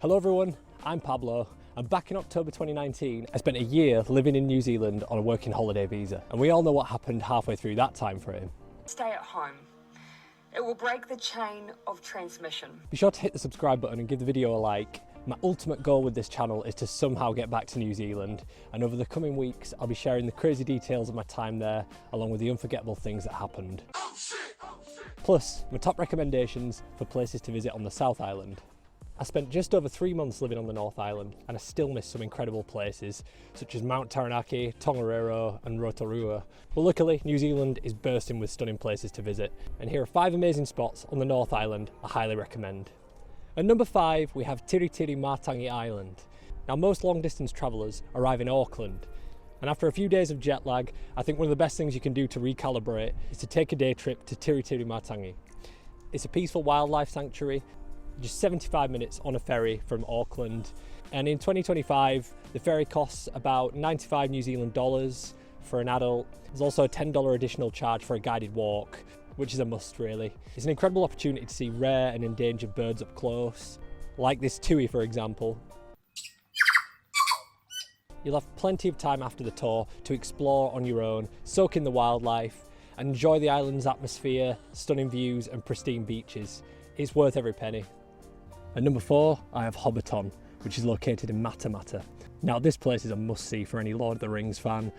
Hello everyone, I'm Pablo, and back in October 2019 I spent a year living in New Zealand on a working holiday visa, and we all know what happened halfway through that time frame. Stay at home. It will break the chain of transmission. Be sure to hit the subscribe button and give the video a like. My ultimate goal with this channel is to somehow get back to New Zealand, and over the coming weeks I'll be sharing the crazy details of my time there along with the unforgettable things that happened. Plus, my top recommendations for places to visit on the South Island. I spent just over 3 months living on the North Island, and I still miss some incredible places such as Mount Taranaki, Tongariro and Rotorua. But luckily New Zealand is bursting with stunning places to visit, and here are 5 amazing spots on the North Island I highly recommend. At number 5 we have Tiritiri Matangi Island. Now most long distance travellers arrive in Auckland, and after a few days of jet lag I think one of the best things you can do to recalibrate is to take a day trip to Tiritiri Matangi. It's a peaceful wildlife sanctuary, just 75 minutes on a ferry from Auckland, and in 2025 the ferry costs about 95 New Zealand dollars for an adult. There's also a $10 additional charge for a guided walk, which is a must really. It's an incredible opportunity to see rare and endangered birds up close, like this tui for example. You'll have plenty of time after the tour to explore on your own, soak in the wildlife and enjoy the island's atmosphere, stunning views and pristine beaches. It's worth every penny. At number 4, I have Hobbiton, which is located in Matamata. Now this place is a must-see for any Lord of the Rings fan.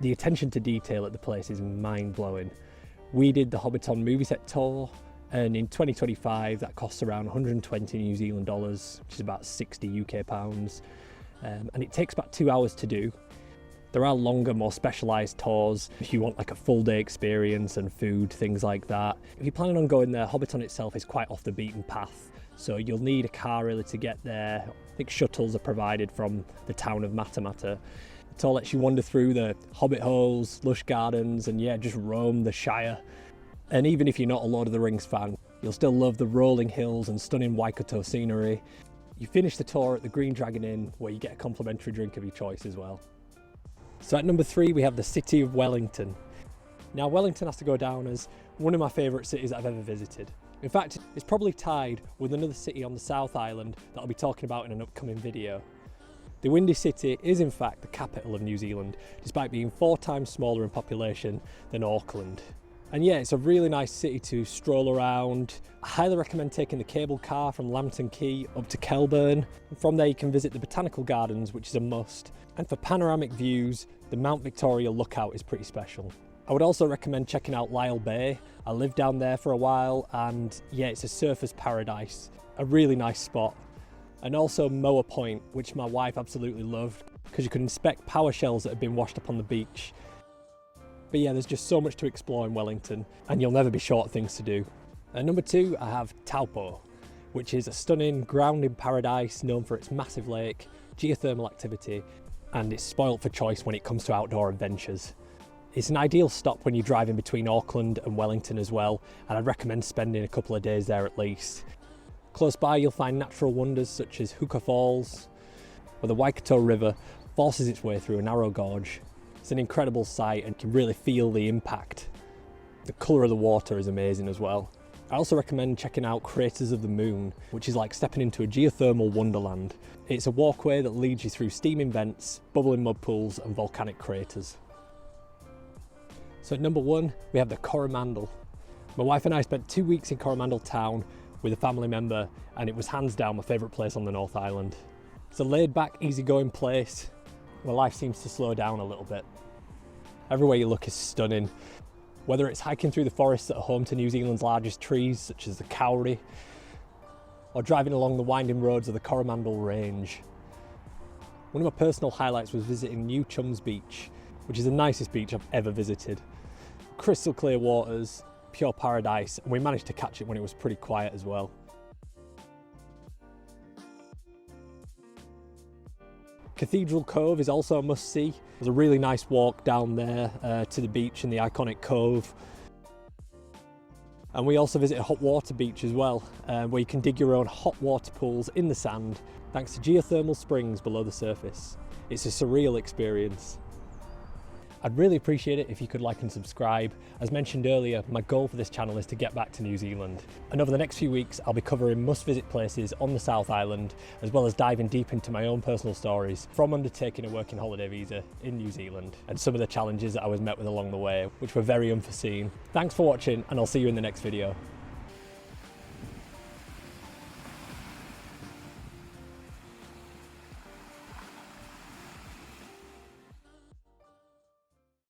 The attention to detail at the place is mind-blowing. We did the Hobbiton movie set tour, and in 2025 that costs around 120 New Zealand dollars, which is about 60 UK pounds, and it takes about 2 hours to do. There are longer, more specialised tours if you want like a full day experience and food, things like that. If you're planning on going there, Hobbiton itself is quite off the beaten path, so you'll need a car really to get there. I think shuttles are provided from the town of Matamata. The tour lets you wander through the hobbit holes, lush gardens, and yeah, just roam the Shire. And even if you're not a Lord of the Rings fan, you'll still love the rolling hills and stunning Waikato scenery. You finish the tour at the Green Dragon Inn, where you get a complimentary drink of your choice as well. So at number 3 we have the city of Wellington. Now Wellington has to go down as one of my favourite cities that I've ever visited. In fact, it's probably tied with another city on the South Island that I'll be talking about in an upcoming video. The Windy City is in fact the capital of New Zealand, despite being 4 times smaller in population than Auckland. And yeah, it's a really nice city to stroll around. I highly recommend taking the cable car from Lambton Quay up to Kelburn. And from there you can visit the botanical gardens, which is a must. And for panoramic views, the Mount Victoria lookout is pretty special. I would also recommend checking out Lyell Bay. I lived down there for a while, and yeah, it's a surfer's paradise. A really nice spot. And also Moa Point, which my wife absolutely loved, because you could inspect power shells that have been washed up on the beach. But yeah, there's just so much to explore in Wellington, and you'll never be short of things to do. At number 2, I have Taupō, which is a stunning grounding paradise known for its massive lake, geothermal activity, and it's spoilt for choice when it comes to outdoor adventures. It's an ideal stop when you're driving between Auckland and Wellington as well, and I'd recommend spending a couple of days there at least. Close by you'll find natural wonders such as Huka Falls, where the Waikato River forces its way through a narrow gorge. It's an incredible sight and you can really feel the impact. The colour of the water is amazing as well. I also recommend checking out Craters of the Moon, which is like stepping into a geothermal wonderland. It's a walkway that leads you through steaming vents, bubbling mud pools and volcanic craters. So at number 1 we have the Coromandel. My wife and I spent 2 weeks in Coromandel town with a family member, and it was hands down my favourite place on the North Island. It's a laid back, easygoing place where life seems to slow down a little bit. Everywhere you look is stunning. Whether it's hiking through the forests that are home to New Zealand's largest trees, such as the Kia-ora, or driving along the winding roads of the Coromandel Range. One of my personal highlights was visiting New Chums Beach, which is the nicest beach I've ever visited. Crystal clear waters, pure paradise, and we managed to catch it when it was pretty quiet as well. Cathedral Cove is also a must-see. There's a really nice walk down there to the beach in the iconic cove. And we also visit a hot water beach as well, where you can dig your own hot water pools in the sand, thanks to geothermal springs below the surface. It's a surreal experience. I'd really appreciate it if you could like and subscribe. As mentioned earlier, my goal for this channel is to get back to New Zealand. And over the next few weeks, I'll be covering must-visit places on the South Island, as well as diving deep into my own personal stories from undertaking a working holiday visa in New Zealand and some of the challenges that I was met with along the way, which were very unforeseen. Thanks for watching, and I'll see you in the next video.